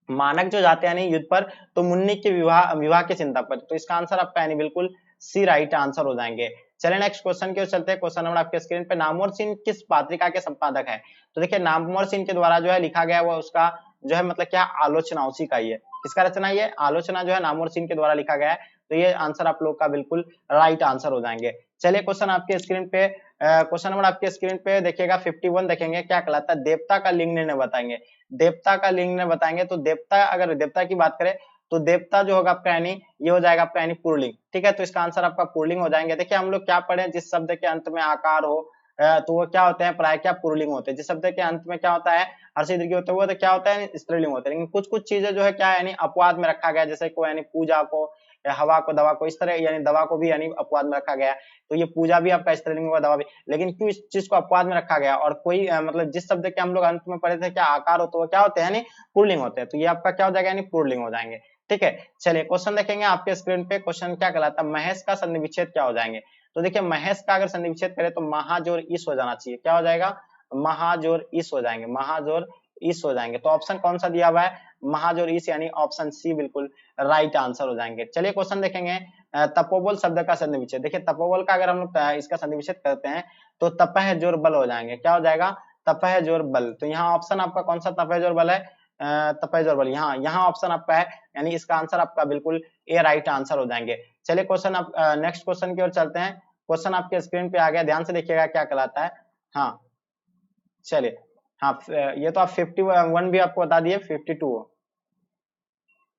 Speaker 1: मानक जो जाते हैं यानी युद्ध पर, तो मुन्नी के विवाह की चिंता पर। तो इसका आंसर आपका यानी बिल्कुल सी राइट आंसर हो जाएंगे। चलिए नेक्स्ट क्वेश्चन की ओर चलते हैं। क्वेश्चन नंबर आपके स्क्रीन पे, नामवर सिंह किस पत्रिका के संपादक है? तो देखिए नामवर सिंह के द्वारा जो है लिखा गया वो उसका जो है मतलब क्या, आलोचना उसी का ही है। किसका रचना? ये आलोचना जो है नामवर सिंह के द्वारा लिखा गया है। तो ये आंसर आप लोग का बिल्कुल राइट आंसर हो जाएंगे। चलिए क्वेश्चन आपके स्क्रीन पे, क्वेश्चन नंबर आपके स्क्रीन पे देखिएगा 51 देखेंगे, क्या कहलाता है? देवता का लिंग निर्णय बताएंगे। देवता का लिंग निर्णय बताएंगे तो देवता, अगर देवता की बात करें तो देवता जो होगा आपका यानी ये हो जाएगा आपका यानी पुल्लिंग, ठीक है। तो इसका आंसर आपका पुल्लिंग हो जाएंगे। देखिए हम लोग क्या पढ़े, जिस शब्द के अंत में आकार हो तो वो क्या होते हैं? प्राय क्या पुल्लिंग होते हैं। जिस शब्द के अंत में क्या होता है? हर्षित दीर्घ होते हुए, तो क्या होता है? स्त्रीलिंग होते हैं। लेकिन कुछ कुछ चीजें जो है क्या यानी अपवाद में रखा गया, जैसे को यानी पूजा को, या हवा को, दवा को, इस तरह यानी दवा को भी यानी अपवाद में रखा गया। तो ये पूजा भी आपका स्त्रीलिंग हुआ, दवा भी। लेकिन क्यों इस चीज को अपवाद में रखा गया? और कोई मतलब जिस शब्द के हम लोग अंत में पढ़े थे क्या आकार हो, तो वो क्या होते हैं? यानी पुल्लिंग होते हैं। तो ये आपका क्या हो जाएगा? यानी पुल्लिंग हो जाएंगे, ठीक है। चलिए क्वेश्चन देखेंगे आपके स्क्रीन पे। क्वेश्चन क्या कहलाता है? महेश का संधि विच्छेद क्या हो जाएंगे? तो देखिए महेश का अगर संधि विच्छेद करें तो महाजोर इस हो जाना चाहिए। क्या हो जाएगा? महाजोर इस हो जाएंगे, महाजोर इस हो जाएंगे। तो ऑप्शन कौन सा दिया हुआ है? महाजोर इस, यानी ऑप्शन सी बिल्कुल राइट आंसर हो जाएंगे। चलिए क्वेश्चन देखेंगे, तपोबल शब्द का संधि विच्छेद। देखिए तपोबल का अगर हम लोग इसका संधि विच्छेद करते हैं तो तपह जोर बल हो जाएंगे। क्या हो जाएगा? तपह जोर बल। तो यहाँ ऑप्शन आपका कौन सा तपह जोर बल है? तपह जोर बल, यहाँ यहाँ ऑप्शन आपका है, यानी इसका आंसर आपका बिल्कुल ए राइट आंसर हो जाएंगे। चलिए क्वेश्चन आप नेक्स्ट क्वेश्चन की ओर चलते हैं। क्वेश्चन आपके स्क्रीन पे आ गया, ध्यान से देखिएगा क्या कहलाता है। हाँ चलिए, हाँ ये तो आप 51 भी आपको बता दिए, 52।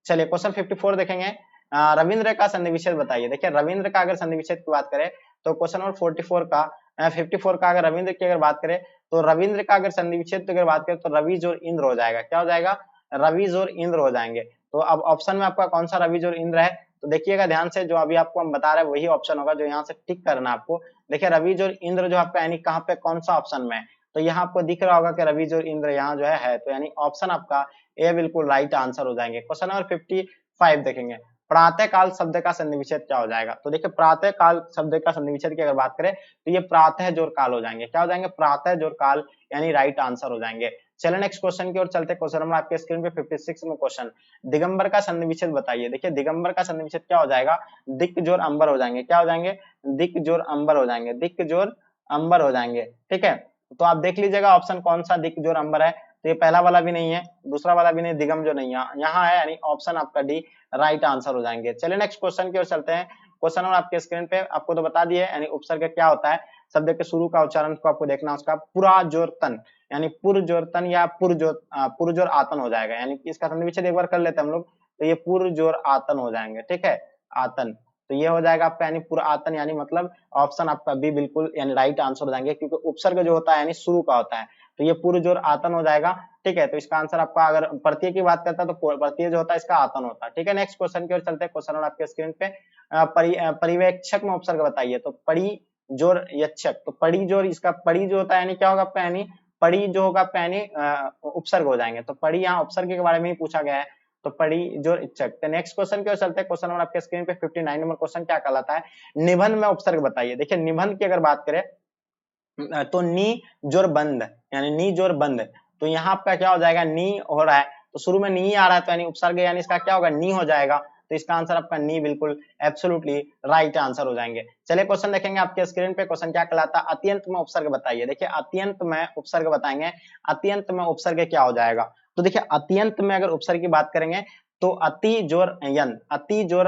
Speaker 1: चलिए क्वेश्चन 54 देखेंगे, रविंद्र का संधि विच्छेद बताइए। देखिए रविंद्र का अगर संधि विच्छेद की बात करें तो क्वेश्चन नंबर 44 का 54 का अगर रविंद्र की अगर बात करें तो रविंद्र का अगर संधि विच्छेद की अगर बात करें तो रवि जोर इंद्र हो जाएगा। क्या हो जाएगा? रवि जोर इंद्र हो जाएंगे। तो अब ऑप्शन में आपका कौन सा रवि जोर इंद्र है? तो देखिएगा ध्यान से, जो अभी आपको हम बता रहे हैं वही ऑप्शन होगा जो यहाँ से टिक करना है आपको। देखिए रवि जोर इंद्र जो आपका यानी कहाँ पे, कौन सा ऑप्शन में है? तो यहाँ आपको दिख रहा होगा कि रवि जोर इंद्र यहाँ जो है तो यानी ऑप्शन आपका ए बिल्कुल राइट आंसर हो जाएंगे। क्वेश्चन नंबर 55 देखेंगे, प्रातः काल शब्द का संधि विच्छेद क्या हो जाएगा? तो देखिए प्रातः काल शब्द का संधि विच्छेद की अगर बात करें तो ये प्रातः जोर काल हो जाएंगे। क्या हो जाएंगे? प्रातः जोर काल, यानी राइट आंसर हो जाएंगे। चलिए नेक्स्ट क्वेश्चन की ओर चलते हैं। क्वेश्चन नंबर आपके स्क्रीन पे 56 में क्वेश्चन, दिगंबर का संधि विच्छेद बताइए। देखिए दिगंबर का संधि विच्छेद क्या हो जाएगा? दिक जोर अंबर हो जाएंगे। क्या हो जाएंगे? दिक जोर अंबर हो जाएंगे, दिक जोर अंबर हो जाएंगे, ठीक है। तो आप देख लीजिएगा ऑप्शन कौन सा दिक जोर अंबर है। तो ये पहला वाला भी नहीं है, दूसरा वाला भी नहीं, दिगम जो नहीं है यहाँ है, यानी ऑप्शन आपका डी राइट आंसर हो जाएंगे। चलिए नेक्स्ट क्वेश्चन की ओर चलते हैं। क्वेश्चन और आपके स्क्रीन पे आपको तो बता दिए, यानी उपसर्ग क्या होता है, शब्द के शुरू का उच्चारण को आपको देखना, उसका पुराजोरतन यानी पुरजोरतन या पुरजोर आतन हो जाएगा। यानी इसका संधि विच्छेद एक बार कर लेते हैं हम लोग, तो ये पुरजोर आतन हो जाएंगे, ठीक है, आतन। तो ये हो जाएगा आपका यानी पूरा आतन, यानी मतलब ऑप्शन आपका बी बिल्कुल यानी राइट आंसर हो जाएंगे, क्योंकि उपसर्ग जो होता है यानी शुरू का होता है, तो ये पूर्व जोर आतन हो जाएगा, ठीक है। तो इसका आंसर आपका, अगर प्रत्यय की बात करता है तो प्रत्यय जो होता है इसका आतन होता है, ठीक है। नेक्स्ट क्वेश्चन की ओर चलते हैं। क्वेश्चन आपके स्क्रीन पे, परिवेक्षक में उपसर्ग बताइए। तो पड़ी जोर यक्षक, तो पड़ी जोर, इसका पड़ी जो होता है यानी क्या होगा आपका, यानी पड़ी जो होगा आपका यानी उपसर्ग हो जाएंगे। तो पड़ी यहाँ उपसर्ग के बारे में ही पूछा गया है, तो पड़ी जोर इच्छक। तो नेक्स्ट क्वेश्चन की ओर चलते हैं। क्वेश्चन नंबर आपके स्क्रीन पे 59 नंबर क्वेश्चन क्या कहलाता है, निबंध में उपसर्ग बताइए। देखिए निबंध की अगर बात करें तो नी जोर बंद यानी नी जोर बंद, तो यहाँ आपका क्या हो जाएगा, नी हो रहा है तो शुरू में नी आ रहा है तो यानी उपसर्ग यानी इसका क्या होगा, नी हो जाएगा। तो इसका आंसर आपका नी बिल्कुल एब्सोल्युटली राइट आंसर हो जाएंगे। चलिए क्वेश्चन देखेंगे आपके स्क्रीन पे, क्वेश्चन क्या कहलाता है, अत्यंत में उपसर्ग बताइए। देखिए अत्यंत में उपसर्ग बताएंगे, अत्यंत में उपसर्ग क्या हो जाएगा। तो देखिए अत्यंत में अगर उपसर्ग की बात करेंगे तो अति जोर यंत, अति जोर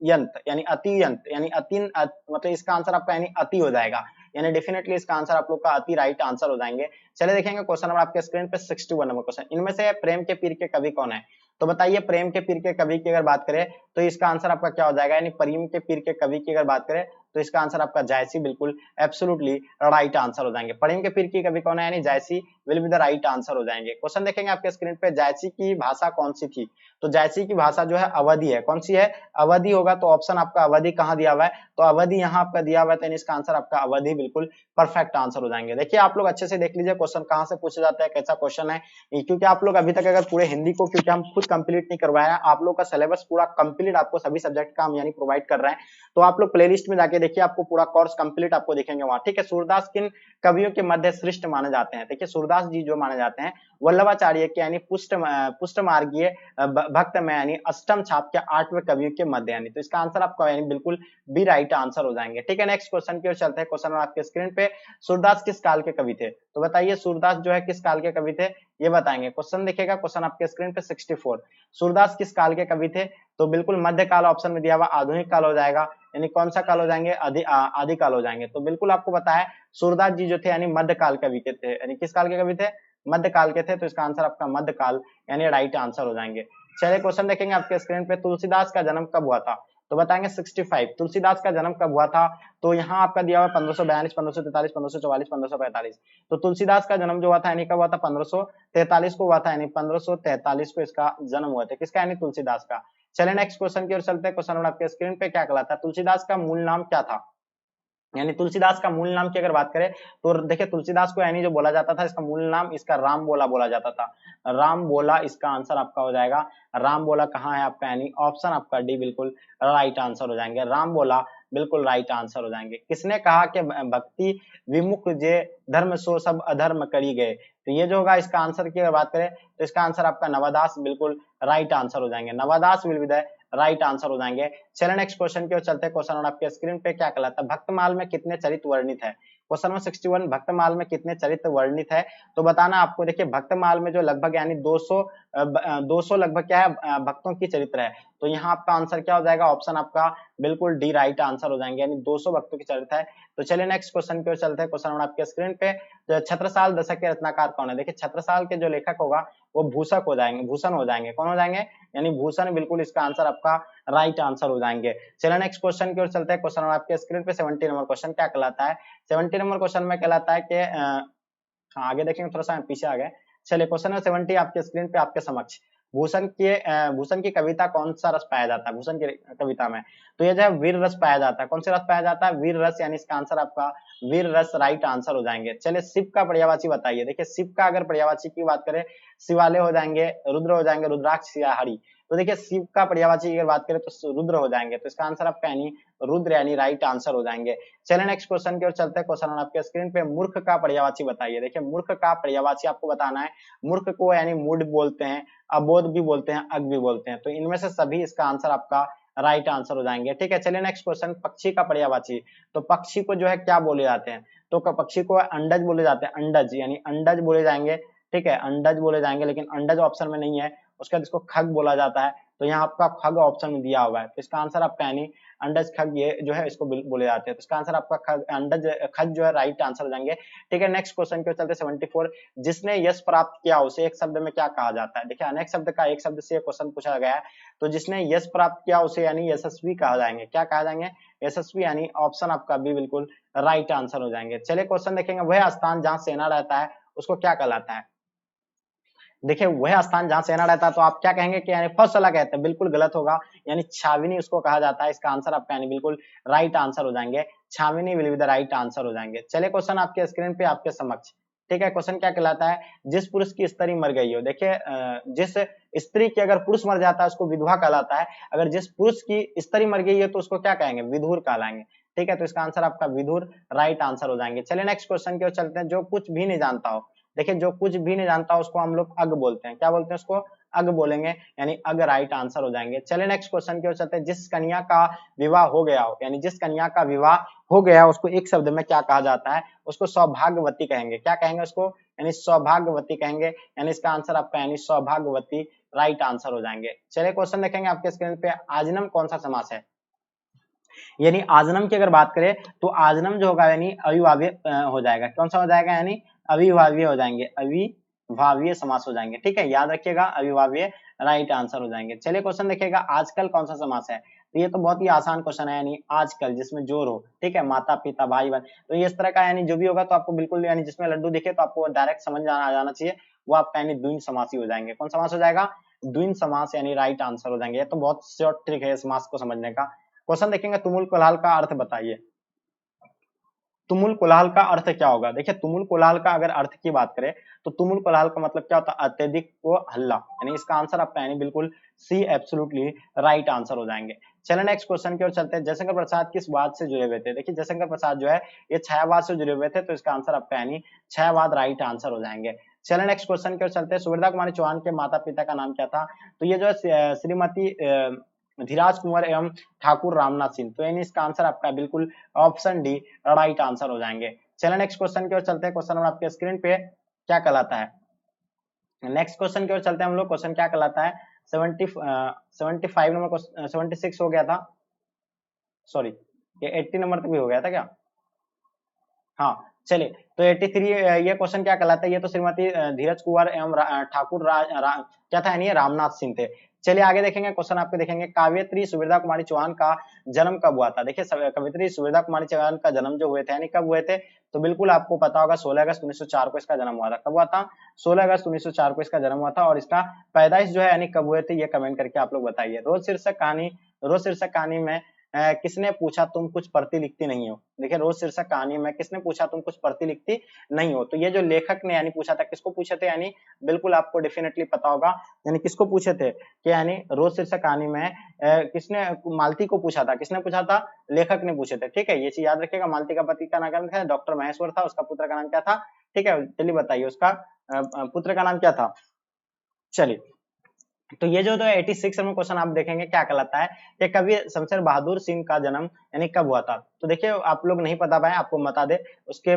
Speaker 1: यंत यानी अति यंत यानी मतलब इसका आंसर आपका यानी अति हो जाएगा, यानी डेफिनेटली इसका आंसर आप लोग का अति राइट आंसर हो जाएंगे। चलिए देखेंगे क्वेश्चन नंबर आपके स्क्रीन पे 61 नंबर क्वेश्चन, इनमें से प्रेम के पीर के कवि कौन है। तो बताइए प्रेम के पीर के कवि की अगर बात करें तो इसका आंसर आपका क्या हो जाएगा, यानी प्रेम के पीर के कवि की अगर बात करें तो इसका आंसर आपका जायसी बिल्कुल एब्सोल्युटली राइट आंसर हो जाएंगे। प्रेम के पीर की कवि कौन है, यानी Jayasi will be the right answer हो जाएंगे। क्वेश्चन देखेंगे आपके स्क्रीन पे, जायसी की भाषा कौन सी थी। तो जायसी की भाषा जो है अवधि है, कौन सी है, अवधि होगा। तो ऑप्शन आपका अवधि कहाँ दिया हुआ है, तो अवधि यहाँ आपका दिया हुआ है, तो इसका आंसर आपका अवधि बिल्कुल परफेक्ट आंसर हो जाएंगे। देखिए आप लोग अच्छे से देख लीजिए क्वेश्चन कहाँ से पूछा जाता है, कैसा क्वेश्चन है, क्योंकि आप लोग अभी तक अगर पूरे हिंदी को, क्योंकि हम खुद कंप्लीट नहीं करवाया है, आप लोग का सिलेबस पूरा कंप्लीट आपको सभी सब्जेक्ट का हम यानी प्रोवाइड कर रहे हैं, तो आप लोग प्लेलिस्ट में जाके देखिए, आपको पूरा कोर्स कंप्लीट आपको दिखेंगे वहां, ठीक है। सूरदास किन कवियों के मध्य श्रेष्ठ माने जाते हैं। देखिए सूरदास जी जो माने जाते हैं वल्लभाचार्य के यानी पुष्ट मार्गीय भक्त में यानी अष्टम छाप के 8वें कवियों के मध्य, यानी तो इसका आंसर आपका यानी बिल्कुल बी राइट आंसर हो जाएंगे, ठीक है। नेक्स्ट क्वेश्चन की ओर चलते हैं। क्वेश्चन आपके स्क्रीन पे, सूरदास किस काल के कवि थे। तो बताइए सूरदास जो है किस काल के कवि थे, ये बताएंगे। क्वेश्चन देखिएगा, क्वेश्चन आपके स्क्रीन पे 64, सूरदास किस काल के कवि थे। तो बिल्कुल मध्य काल ऑप्शन में दिया हुआ, आधुनिक काल हो जाएगा, यानी कौन सा काल हो जाएंगे, आदि काल हो जाएंगे। तो बिल्कुल आपको पता है सूरदास जी जो थे यानी मध्य काल कवि के थे, यानी किस काल के कवि थे, मध्य काल के थे, तो इसका आंसर आपका मध्य काल यानी राइट आंसर हो जाएंगे। चलिए क्वेश्चन देखेंगे आपके स्क्रीन पे, तुलसीदास का जन्म कब हुआ था। तो बताएंगे 65, तुलसीदास का जन्म कब हुआ था। तो यहाँ आपका दिया हुआ 1542, 1543, 1544, 1545। तो तुलसीदास का जन्म जो हुआ था यानी कब हुआ था, 1543 को हुआ था, यानी 1543 को इसका जन्म हुआ था, किसका, यानी तुलसीदास का। चलिए नेक्स्ट क्वेश्चन की ओर चलते हैं। क्वेश्चन आपके स्क्रीन पे क्या कहलाता है, तुलसीदास का मूल नाम क्या था। यानी तुलसीदास का मूल नाम की अगर बात करें तो देखिए तुलसीदास को यानी जो बोला जाता था, इसका मूल नाम इसका राम बोला बोला जाता था, राम बोला इसका आंसर आपका हो जाएगा। राम बोला कहाँ है आपका, यानी ऑप्शन आपका डी बिल्कुल राइट आंसर हो जाएंगे, राम बोला बिल्कुल राइट आंसर हो जाएंगे। किसने कहा कि भक्ति विमुख जे धर्म सो सब अधर्म करी गए। तो ये जो होगा इसका आंसर की अगर बात करें तो इसका आंसर आपका नवादास बिल्कुल राइट आंसर हो जाएंगे, Navadas will be the right answer हो जाएंगे। चलिए नेक्स्ट क्वेश्चन की ओर चलते हैं। क्वेश्चन आपके स्क्रीन पे क्या कहलाता है, भक्तमाल में कितने चरित्र वर्णित है। क्वेश्चन नंबर 61, भक्तमाल में कितने चरित्र वर्णित है। तो बताना आपको, देखिए भक्तमाल में जो लगभग यानी 200 लगभग क्या है भक्तों की चरित्र है। तो यहाँ आपका आंसर क्या हो जाएगा, ऑप्शन आपका बिल्कुल डी राइट आंसर हो जाएंगे, यानी 200 भक्तों की चरित्र है। तो चलिए नेक्स्ट क्वेश्चन की ओर चलते हैं। क्वेश्चन आपके स्क्रीन पे, छत्रसाल दशक के रत्नाकार कौन है। देखिए छत्रसाल के जो लेखक होगा वो भूषण हो जाएंगे, कौन हो जाएंगे, यानी भूषण बिल्कुल इसका आंसर आपका राइट आंसर हो जाएंगे। चलिए नेक्स्ट क्वेश्चन की ओर चलते हैं। क्वेश्चन आपके स्क्रीन पे 70 नंबर क्वेश्चन क्या कहलाता है, 70 नंबर क्वेश्चन में कहलाता है कि हाँ आगे देखेंगे, थोड़ा सा पीछे आ गए। चलिए क्वेश्चन है 70 आपके स्क्रीन पे आपके समक्ष, भूषण की कविता कौन सा रस पाया जाता है, भूषण की कविता में। तो ये जो है वीर रस पाया जाता है, कौन सा रस पाया जाता है, वीर रस, यानी इसका आंसर आपका वीर रस राइट आंसर हो जाएंगे। चलिए शिव का पर्यायवाची बताइए। देखिए शिव का अगर पर्यायवाची की बात करें, शिवालय हो जाएंगे, रुद्र हो जाएंगे, रुद्राक्ष या हरि। तो देखिए शिव का पर्यायवाची की अगर बात करें तो रुद्र हो जाएंगे, तो इसका आंसर आपका यानी रुद्र यानी राइट आंसर हो जाएंगे। चलिए नेक्स्ट क्वेश्चन की ओर चलते हैं। क्वेश्चन आपके स्क्रीन पे, मूर्ख का पर्यायवाची बताइए। देखिए मूर्ख का पर्यायवाची आपको बताना है, मूर्ख को यानी मूड बोलते हैं, अबोध भी बोलते हैं, अग भी बोलते हैं, तो इनमें से सभी इसका आंसर आपका राइट आंसर हो जाएंगे, ठीक है। चलिए नेक्स्ट क्वेश्चन, पक्षी का पर्यायवाची। तो पक्षी को जो है क्या बोले जाते हैं, तो पक्षी को अंडज बोले जाते हैं, अंडज यानी अंडज बोले जाएंगे, ठीक है, अंडज बोले जाएंगे, लेकिन अंडज ऑप्शन में नहीं है, उसके बाद इसको खग बोला जाता है, तो यहाँ आपका खग ऑप्शन में दिया हुआ है, तो इसका आंसर आपका यानी अंडज खग ये जो है इसको बोले जाते हैं, तो इसका आंसर आपका खग अंडज खग जो है राइट आंसर हो जाएंगे, ठीक है। नेक्स्ट क्वेश्चन के चलते 74, जिसने यश प्राप्त किया उसे एक शब्द में क्या कहा जाता है। देखिए अनेक शब्द का एक शब्द से क्वेश्चन पूछा गया है, तो जिसने यश प्राप्त किया उसे यानी यशस्वी कहा जाएंगे, क्या कहा जाएंगे, यशस्वी, यानी ऑप्शन आपका बी बिल्कुल राइट आंसर हो जाएंगे। चलिए क्वेश्चन देखेंगे, वह स्थान जहां सेना रहता है उसको क्या कहलाता है। देखिए वह स्थान जहां सेना रहता है, तो आप क्या कहेंगे कि यानी फौजशाला कहते हैं, बिल्कुल गलत होगा, यानी छावनी उसको कहा जाता है, इसका आंसर आपका यानी बिल्कुल राइट आंसर हो जाएंगे, छावनी will be the right answer हो जाएंगे। चलिए क्वेश्चन आपके स्क्रीन पे आपके समक्ष, ठीक है, क्वेश्चन क्या कहलाता है, जिस पुरुष की स्त्री मर गई हो। देखिए जिस स्त्री की अगर पुरुष मर जाता है उसको विधवा कहलाता है, अगर जिस पुरुष की स्त्री मर गई है तो उसको क्या कहेंगे, विधुर कहलाएंगे, ठीक है, तो इसका आंसर आपका विदुर राइट आंसर हो जाएंगे। चलिए नेक्स्ट क्वेश्चन की ओर चलते हैं। जो कुछ भी नहीं जानता हो, देखिए जो कुछ भी नहीं जानता हो उसको हम लोग अग बोलते हैं। क्या बोलते हैं उसको? अग बोलेंगे, यानी अग राइट आंसर हो जाएंगे। चलिए नेक्स्ट क्वेश्चन की ओर चलते हैं। जिस कन्या का विवाह हो गया हो, यानी जिस कन्या का विवाह हो गया उसको एक शब्द में क्या कहा जाता है? उसको सौभाग्यवती कहेंगे। क्या कहेंगे उसको? यानी सौभाग्यवती कहेंगे। यानी इसका आंसर आपका यानी सौभाग्यवती राइट आंसर हो जाएंगे। चलिए क्वेश्चन देखेंगे आपके स्क्रीन पे। आजनम कौन सा समास है? यानी आजनम की अगर बात करें तो आजनम जो होगा यानी अविभाज्य हो जाएगा। कौन सा हो जाएगा? यानी अविभाज्य हो जाएंगे, अविभाज्य समास हो जाएंगे। ठीक है, याद रखिएगा, अविभाज्य राइट आंसर हो जाएंगे। चलिए क्वेश्चन देखिएगा। आजकल कौन सा समास है? तो ये तो बहुत ही आसान क्वेश्चन है, यानी आजकल जिसमें जोर हो, ठीक है, माता पिता भाई बहन, तो ये इस तरह का यानी जो भी होगा तो आपको बिल्कुल यानी जिसमें लड्डू दिखे तो आपको डायरेक्ट समझ आ जाना चाहिए, वो आपका यानी द्विंद समास ही हो जाएंगे। कौन समास हो जाएगा? द्विंद समास यानी राइट आंसर हो जाएंगे। ये तो बहुत शॉर्ट ट्रिक है समास को समझने का। क्वेश्चन देखेंगे। तुमुल कोलाहल का अर्थ बताइए। तुमुल कोलाहल का अर्थ क्या होगा? देखिए तुमुल कोलाहल का अगर अर्थ की बात करें तो तुमुल कोलाहल का मतलब क्या होता है? अत्यधिक वो हल्ला, यानी इसका आंसर आपका यानी बिल्कुल सी एब्सोल्युटली राइट आंसर हो जाएंगे। चलिए नेक्स्ट क्वेश्चन की ओर चलते हैं। जयशंकर प्रसाद किस वाद से जुड़े हुए थे? देखिए जयशंकर प्रसाद जो है ये छायावाद से जुड़े हुए थे, तो इसका आंसर आपका यानी छायावाद राइट आंसर हो जाएंगे। चलिए नेक्स्ट क्वेश्चन की ओर चलते हैं। सुभद्रा कुमारी चौहान के माता पिता का नाम क्या था? तो ये जो है श्रीमती धीराज कुंवर एवं ठाकुर रामनाथ सिंह, तो यानी इसका आंसर आपका बिल्कुल ऑप्शन डी राइट आंसर हो जाएंगे। चलिए नेक्स्ट क्वेश्चन की ओर चलते हैं। क्वेश्चन नंबर आपके स्क्रीन पे क्या कहलाता है? नेक्स्ट क्वेश्चन की ओर चलते हैं हम लोग। क्वेश्चन क्या कहलाता है? 75 नंबर, 76 हो गया था, सॉरी ये 80 नंबर तक भी हो गया था क्या? हाँ, चलिए तो 83 ये क्वेश्चन क्या कहलाता है? ये तो श्रीमती धीरज कुंवर एवं ठाकुर क्या था यानी रामनाथ सिंह थे। चलिए आगे देखेंगे क्वेश्चन आपके देखेंगे। काव्यत्री सुभद्रा कुमारी चौहान का जन्म कब हुआ था? देखिए कवियत्री सुभद्रा कुमारी चौहान का जन्म जो हुए थे यानी कब हुए थे? तो बिल्कुल आपको पता होगा 16 अगस्त 1904 को इसका जन्म हुआ था। कब हुआ था? 16 अगस्त 1904 को इसका जन्म हुआ था। और इसका पैदाइश जो है यानी कब हुए थे, ये कमेंट करके आप लोग बताइए। रोज शीर्षक कहानी में किसने पूछा तुम कुछ पढ़ती लिखती नहीं हो? देखिए रोज शीर्षक कहानी में किसने पूछा तुम कुछ पढ़ती लिखती नहीं हो? तो ये जो लेखक ने यानी पूछा था, किसको पूछे थे? यानी बिल्कुल आपको डेफिनेटली पता होगा, यानी किसको पूछे थे कि यानी रोज शीर्षक कहानी में किसने मालती को पूछा था? किसने पूछा था? लेखक ने पूछे थे। ठीक है, ये चीज याद रखिएगा। मालती का पति का नाम क्या था? डॉक्टर महेश्वर था। उसका पुत्र का नाम क्या था? ठीक है, चलिए बताइए उसका पुत्र का नाम क्या था? चलिए तो ये जो 86 नंबर क्वेश्चन आप देखेंगे क्या कहलाता है कि कवि शमशेर बहादुर सिंह का जन्म यानी कब हुआ था? तो देखिए आप लोग नहीं पता पाए, आपको बता दे, उसके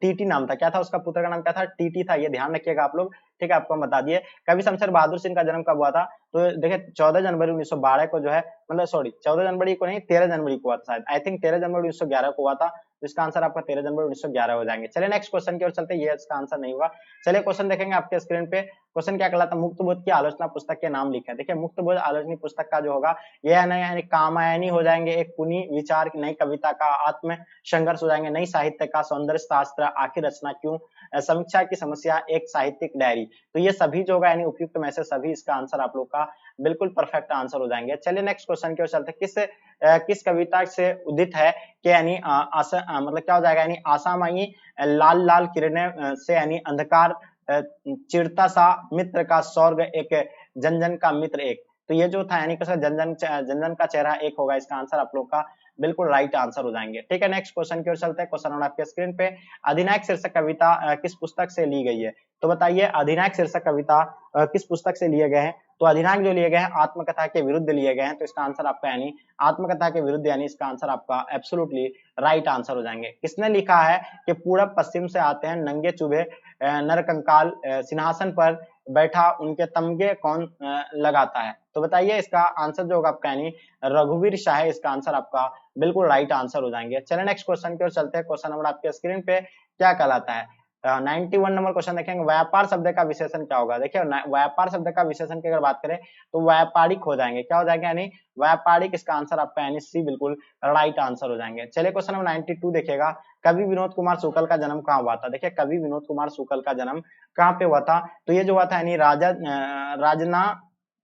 Speaker 1: टीटी नाम था। क्या था उसका पुत्र का नाम? क्या था? टीटी था। ये ध्यान रखिएगा आप लोग, ठीक है, आपको हम बता दिए। कवि शमशेर बहादुर सिंह का जन्म कब हुआ था? तो देखिए 14 जनवरी 1912 को जो है, मतलब सॉरी 14 जनवरी को नहीं, 13 जनवरी को हुआ था शायद, आई थिंक 13 जनवरी 1911 को हुआ था। तो इसका आंसर आपका 13 जनवरी 1911 हो जाएंगे। चलिए नेक्स्ट क्वेश्चन की ओर चलते हैं। ये इसका आंसर नहीं हुआ। चलिए क्वेश्चन देखेंगे आपके स्क्रीन पे। क्वेश्चन क्या कहलाता है? मुक्त बोध की आलोचना पुस्तक के नाम लिखे। देखिए मुक्त बोध आलोचना पुस्तक का जो होगा ये है ना यानी कामायनी हो जाएंगे, एक पुनी विचार, नई कविता का आत्म संघर्ष हो जाएंगे, नई साहित्य का सौंदर्य शास्त्र, आखिर रचना क्यों, समीक्षा की समस्या, एक साहित्यिक डायरी। तो ये सभी जो होगा यानी उपयुक्त में से सभी, इसका आंसर आप लोग का बिल्कुल परफेक्ट आंसर हो जाएंगे। चलिए नेक्स्ट क्वेश्चन की ओर चलते हैं। किस कविता से उदित है कि यानी मतलब क्या हो जाएगा? यानी आशामयी लाल लाल किरणें से यानी अंधकार चिरता सा मित्र का स्वर्ग एक, जन जन का मित्र एक। तो ये जो था यानी कि जन जन का चेहरा एक होगा। इसका आंसर आप लोग का बिल्कुल राइट आंसर हो जाएंगे। ठीक है, नेक्स्ट क्वेश्चन की ओर चलते हैं। क्वेश्चन नंबर आपके स्क्रीन पे। अधिनायक शीर्षक कविता किस पुस्तक से ली गई है? तो बताइए अधिनायक शीर्षक कविता किस पुस्तक से लिए गए हैं? तो अधिनायक जो लिए गए हैं आत्मकथा के विरुद्ध लिए गए हैं। तो इसका आंसर आपका यानी आत्मकथा के विरुद्ध, यानी इसका आंसर आपका एब्सोल्युटली राइट आंसर हो जाएंगे। किसने लिखा है कि पूरब पश्चिम से आते हैं नंगे चुभे नरकंकाल, सिंहासन पर बैठा उनके तमगे कौन लगाता है? तो बताइए इसका आंसर जो होगा आपका यानी रघुवीर शाह है। इसका आंसर आपका बिल्कुल राइट आंसर हो जाएंगे। चलिए नेक्स्ट क्वेश्चन की ओर चलते हैं। क्वेश्चन नंबर आपके स्क्रीन पे क्या कहलाता है? 91 नंबर क्वेश्चन देखेंगे। व्यापार शब्द का विशेषण क्या होगा? देखिए व्यापार शब्द का विशेषण की अगर बात करें तो व्यापारिक हो जाएंगे। क्या हो जाएंगे? यानी व्यापारिक। इसका आंसर आपका यानी सी बिल्कुल राइट आंसर हो जाएंगे। चलिए क्वेश्चन नंबर 92 देखिएगा। कवि विनोद कुमार शुक्ल का जन्म कहाँ हुआ था? देखिए कवि विनोद कुमार शुक्ल का जन्म कहाँ पे हुआ था? तो ये जो हुआ था यानी राजना,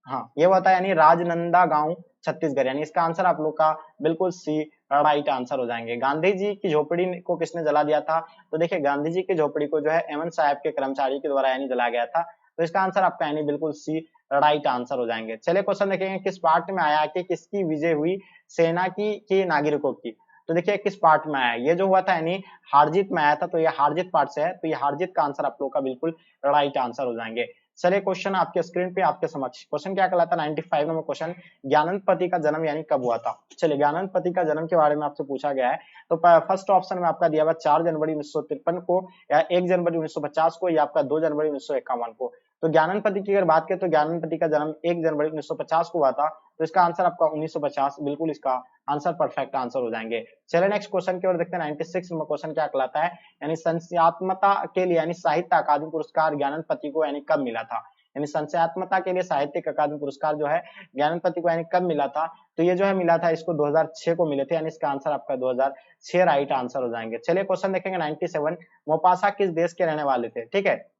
Speaker 1: हाँ ये हुआ था यानी राजनंदा गांव छत्तीसगढ़। यानी इसका आंसर आप लोग का बिल्कुल सी राइट आंसर हो जाएंगे। गांधी जी की झोपड़ी को किसने जला दिया था? तो देखिए गांधी जी की झोपड़ी को जो है एमएन साहब के कर्मचारी के द्वारा यानी जला गया था। तो इसका आंसर आपका यानी बिल्कुल सी राइट आंसर हो जाएंगे। चलिए क्वेश्चन देखेंगे। किस पाठ में आया कि किसकी विजय हुई सेना की नागरिकों की? तो देखिए किस पार्ट में आया, ये जो हुआ था यानी हार जीत में आया था, तो ये हार जीत पार्ट से है, तो ये हार जीत का आंसर आप लोग का बिल्कुल राइट आंसर हो जाएंगे। चलिए क्वेश्चन आपके स्क्रीन पे आपके समक्ष, क्वेश्चन क्या कहलाता है 95 नंबर क्वेश्चन, ज्ञानंदपति का जन्म यानी कब हुआ था। चलिए ज्ञानंदपति का जन्म के बारे में आपसे पूछा गया है, तो फर्स्ट ऑप्शन में आपका दिया हुआ 4 जनवरी 1953 को, या 1 जनवरी 1950 को, या आपका 2 जनवरी 1951 को। तो ज्ञानंदपति की अगर बात करें तो ज्ञानंदपति का जन्म 1 जनवरी 1950 को हुआ था, तो इसका आंसर आपका 1950 बिल्कुल इसका आंसर परफेक्ट आंसर हो जाएंगे। चलिए नेक्स्ट क्वेश्चन की ओर देखते हैं। 96 नंबर क्वेश्चन क्या कहलाता है, यानी संशयात्मकता के लिए यानी साहित्य अकादमी पुरस्कार ज्ञानंदपति को यानी कब मिला था, यानी संशयात्मकता के लिए साहित्यिक अकादमी पुरस्कार जो है ज्ञानंदपति को यानी कब मिला था, तो ये जो है मिला था इसको 2006 को मिले थे, यानी इसका आंसर आपका 2006 राइट आंसर हो जाएंगे। चलिए क्वेश्चन देखेंगे 97, मोपासा किस देश के रहने वाले थे, ठीक है।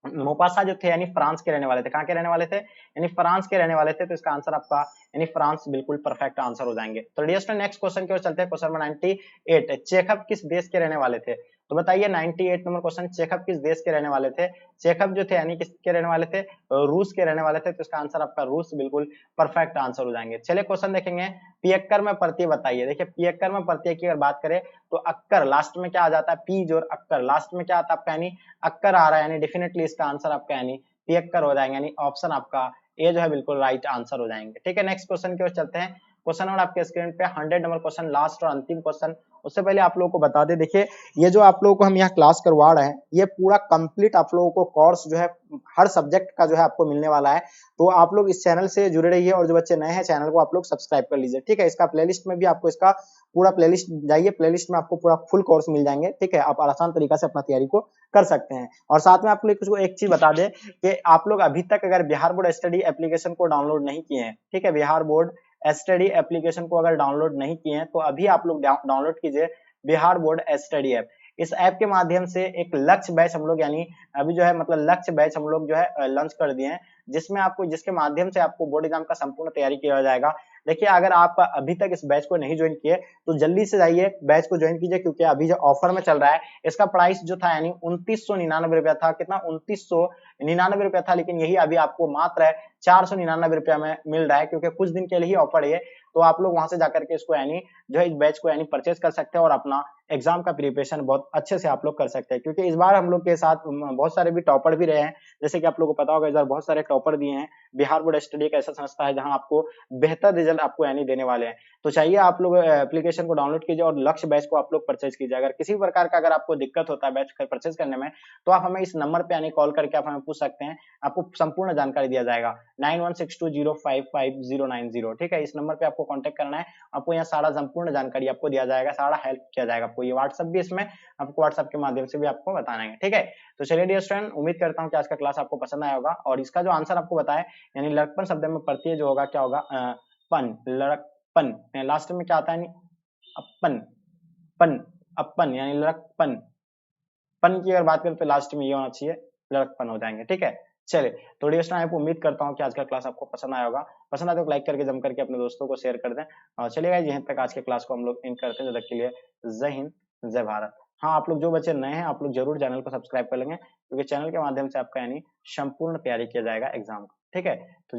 Speaker 1: मोपासा जो थे यानी फ्रांस के रहने वाले थे, कहाँ के रहने वाले थे, यानी फ्रांस के रहने वाले थे, तो इसका आंसर आपका यानी फ्रांस बिल्कुल परफेक्ट आंसर हो जाएंगे। तो डियर स्टूडेंट नेक्स्ट क्वेश्चन की ओर चलते हैं। क्वेश्चन नंबर 98, चेखव किस देश के रहने वाले थे, तो बताइए 98 नंबर क्वेश्चन, चेखव किस देश के रहने वाले थे। चेखव जो थे यानी किसके रहने वाले थे, रूस के रहने वाले थे, तो इसका आंसर आपका रूस बिल्कुल परफेक्ट आंसर हो जाएंगे। चलिए क्वेश्चन देखेंगे, पियक्कर में प्रत्यय बताइए। देखिए पियक्कर में प्रत्यय की अगर बात करें तो अक्कर लास्ट में क्या आ जाता है, पी जोर अक्कर लास्ट में क्या आता है आपका यानी अक्कर आ रहा है, यानी डेफिनेटली इसका आंसर आपका यानी पियक्कर हो जाएंगे, यानी ऑप्शन आपका ए जो है बिल्कुल राइट आंसर हो जाएंगे। ठीक है नेक्स्ट क्वेश्चन की ओर चलते हैं। क्वेश्चन नंबर आपके स्क्रीन पे 100 नंबर क्वेश्चन, लास्ट और अंतिम क्वेश्चन। उससे पहले आप लोगों को बता दें, देखिए ये जो आप लोगों को हम यहाँ क्लास करवा रहे हैं, ये पूरा कंप्लीट आप लोगों को कोर्स जो है हर सब्जेक्ट का जो है आपको मिलने वाला है। तो आप लोग इस चैनल से जुड़े रहिए, और जो बच्चे नए हैं चैनल को आप लोग सब्सक्राइब कर लीजिए। ठीक है, इसका प्लेलिस्ट में भी आपको इसका पूरा प्लेलिस्ट जाइए, प्लेलिस्ट में आपको पूरा फुल कोर्स मिल जाएंगे। ठीक है, आप आसान तरीका से अपना तैयारी को कर सकते हैं। और साथ में आप लोग एक चीज बता दें कि आप लोग अभी तक अगर बिहार बोर्ड स्टडी एप्लीकेशन को डाउनलोड नहीं किए हैं, ठीक है, बिहार बोर्ड स्टडी एप्लीकेशन को अगर डाउनलोड नहीं किए हैं तो अभी आप लोग डाउनलोड कीजिए बिहार बोर्ड स्टडी ऐप। इस ऐप के माध्यम से एक लक्ष्य बैच हम लोग यानी अभी जो है मतलब लक्ष्य बैच हम लोग जो है लॉन्च कर दिए हैं, जिसमें आपको जिसके माध्यम से आपको बोर्ड एग्जाम का संपूर्ण तैयारी किया जाएगा। देखिए अगर आप अभी तक इस बैच को नहीं ज्वाइन किए तो जल्दी से जाइए बैच को ज्वाइन कीजिए, क्योंकि अभी जो ऑफर में चल रहा है इसका प्राइस जो था यानी 2999 रुपया था, कितना 2999 रुपया था, लेकिन यही अभी आपको मात्र 499 रुपया में मिल रहा है, क्योंकि कुछ दिन के लिए ही ऑफर है। तो आप लोग वहां से जाकर के इसको यानी जो है इस बैच को यानी परचेज कर सकते हैं और अपना एग्जाम का प्रिपरेशन बहुत अच्छे से आप लोग कर सकते हैं। क्योंकि इस बार हम लोग के साथ बहुत सारे भी टॉपर भी रहे हैं, जैसे कि आप लोगों को पता होगा इस बार बहुत सारे टॉपर दिए हैं। बिहार बोर्ड स्टडी एक ऐसा संस्था है जहां आपको बेहतर रिजल्ट आपको यानी देने वाले हैं। तो चाहिए आप लोग एप्लीकेशन को डाउनलोड कीजिए और लक्ष्य बैच को आप लोग परचेज कीजिए। अगर किसी प्रकार का अगर आपको दिक्कत होता है बैच परचेज करने में, तो आप हमें इस नंबर पे यानी कॉल करके आप हमें पूछ सकते हैं, आपको संपूर्ण जानकारी दिया जाएगा 9162055090। ठीक है, इस नंबर पे आपको कॉन्टेक्ट करना है, आपको यहाँ सारा संपूर्ण जानकारी आपको दिया जाएगा, सारा हेल्प किया जाएगा आपको। ये व्हाट्सएप भी इसमें आपको व्हाट्सएप के माध्यम से भी आपको बताना है। ठीक है, तो चलिए डियर स्टूडेंट, उम्मीद करता हूँ कि आज का क्लास आपको पसंद आया होगा, और इसका जो आंसर आपको बताया यानी लड़कपन शब्द में प्रत्यय जो होगा क्या होगा, पन, लड़कपन लास्ट में क्या आता है यानी अपन, पन अपन यानी लड़कपन, पन की अगर बात करें तो लास्ट में ये होना चाहिए लड़कपन हो जाएंगे। ठीक है, चलिए तो डियर स्टूडेंट मैं उम्मीद करता हूँ कि आज का क्लास आपको पसंद आया होगा। पसंद आए तो लाइक करके जम करके अपने दोस्तों को शेयर कर दें। और चलिए गाइस यहीं तक आज के क्लास को हम लोग एंड करते हैं। जब तक के लिए जय हिंद जय भारत। हाँ, आप लोग जो बच्चे नए हैं आप लोग जरूर चैनल को सब्सक्राइब कर लेंगे, क्योंकि चैनल के माध्यम से आपका यानी संपूर्ण तैयारी किया जाएगा एग्जाम का। ठीक है, तो